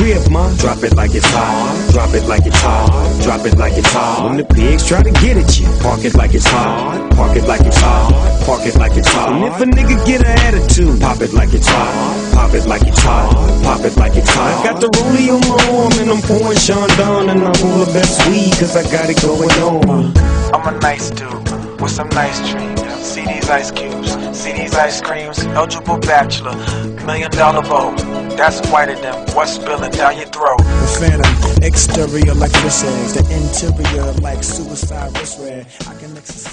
grip, ma. Drop it like it's hot. Drop it like it's hot. Drop it like it's hot. When the pigs try to get at you, park it like it's hot. Park it like it's hot. Park it like it's hot. And if a nigga get an attitude, pop it like it's hot. Pop it like it's hot. Pop it like it's hot. I got the rollie on my arm and I'm pouring Sean Don, and I'm all the best weed cause I got it going on. I'm a nice dude with some nice dreams. See these ice cubes, see these ice creams. Eligible bachelor, $1 million bow. That's whiter than what's spilling down your throat. The phantom, exterior like fish eggs, the interior like suicide wrist red. I can exercise.